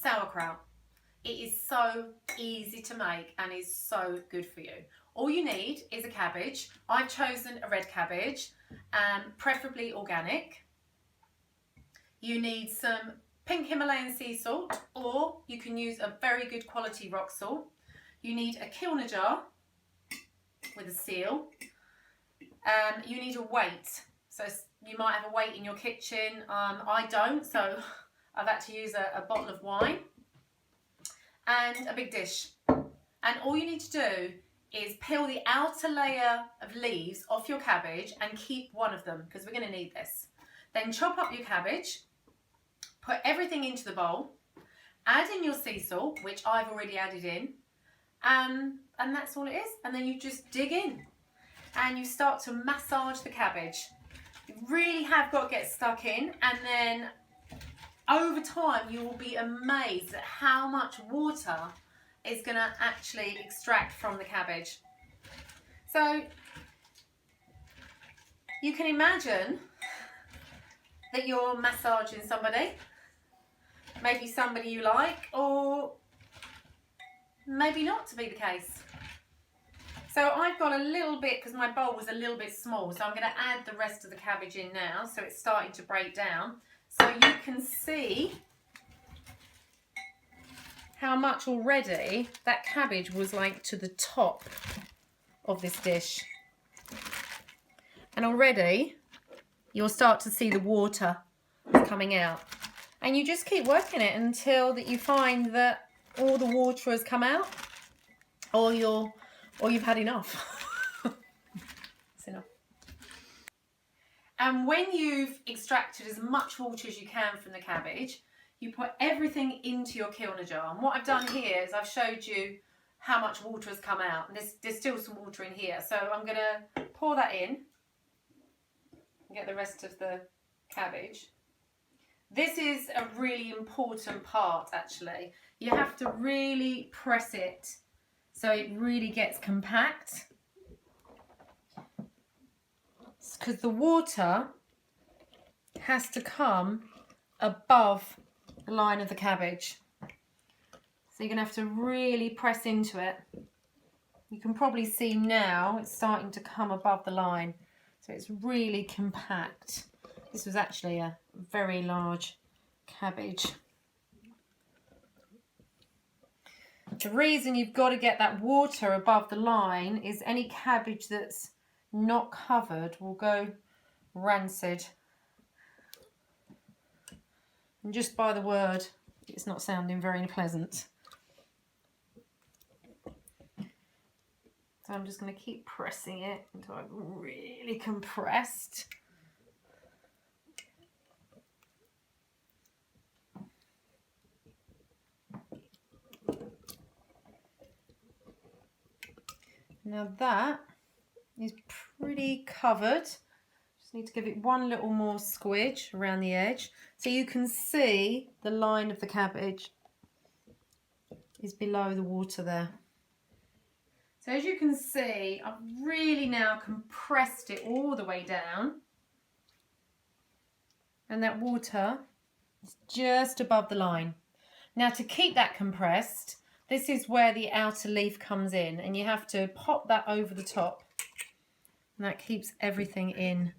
sauerkraut. It is so easy to make and is so good for you. All you need is a cabbage. I've chosen a red cabbage, preferably organic. You need some pink Himalayan sea salt, or you can use a very good quality rock salt. You need a kilner jar with a seal. You need a weight. So you might have a weight in your kitchen. I don't, so I've had to use a bottle of wine and a big dish. And all you need to do is peel the outer layer of leaves off your cabbage and keep one of them, because we're going to need this. Then chop up your cabbage, put everything into the bowl, add in your sea salt, which I've already added in, and that's all it is. And then you just dig in and you start to massage the cabbage. You really have got to get stuck in, and then over time you will be amazed at how much water is going to actually extract from the cabbage. So you can imagine that you're massaging somebody, maybe somebody you like, or maybe not to be the case. So I've got a little bit, because my bowl was a little bit small, so I'm going to add the rest of the cabbage in now, so it's starting to break down. So you can see how much already that cabbage was like to the top of this dish. And already you'll start to see the water coming out. And you just keep working it until that you find that all the water has come out, or you've had enough. It's enough. And when you've extracted as much water as you can from the cabbage, you put everything into your kilner jar. And what I've done here is I've showed you how much water has come out. And there's still some water in here. So I'm going to pour that in and get the rest of the cabbage. This is a really important part, actually. You have to really press it so it really gets compact. Because the water has to come above the line of the cabbage. So you're going to have to really press into it. You can probably see now it's starting to come above the line. So it's really compact. This was actually a very large cabbage. The reason you've got to get that water above the line is any cabbage that's not covered will go rancid. And just by the word, it's not sounding very pleasant. So I'm just going to keep pressing it until I've really compressed. Now that is pretty covered. Just need to give it one little more squidge around the edge so you can see the line of the cabbage is below the water there. So as you can see, I've really now compressed it all the way down, and that water is just above the line. Now to keep that compressed, this is where the outer leaf comes in, and you have to pop that over the top, and that keeps everything in.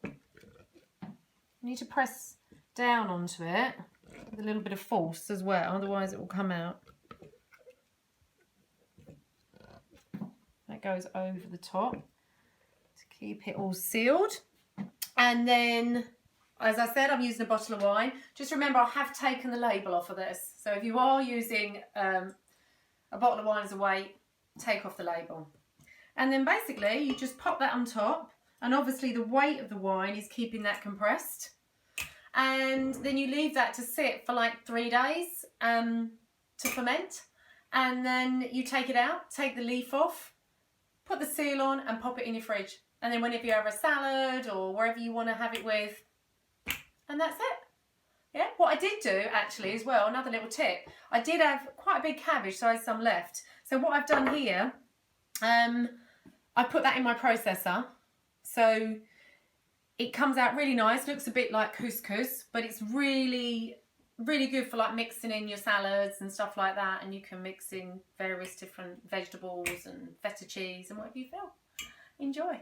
You need to press down onto it with a little bit of force as well, otherwise it will come out. That goes over the top to keep it all sealed. And then, as I said, I'm using a bottle of wine. Just remember, I have taken the label off of this. So if you are using a bottle of wine as a weight, take off the label. And then basically you just pop that on top, and obviously the weight of the wine is keeping that compressed. And then you leave that to sit for like 3 days to ferment. And then you take it out, take the leaf off, put the seal on and pop it in your fridge. And then whenever you have a salad or wherever you want to have it with, and that's it. Yeah, what I did do actually as well, another little tip, I did have quite a big cabbage, so I had some left. So what I've done here, I put that in my processor. So it comes out really nice, looks a bit like couscous, but it's really really good for like mixing in your salads and stuff like that, and you can mix in various different vegetables and feta cheese and whatever you feel. Enjoy.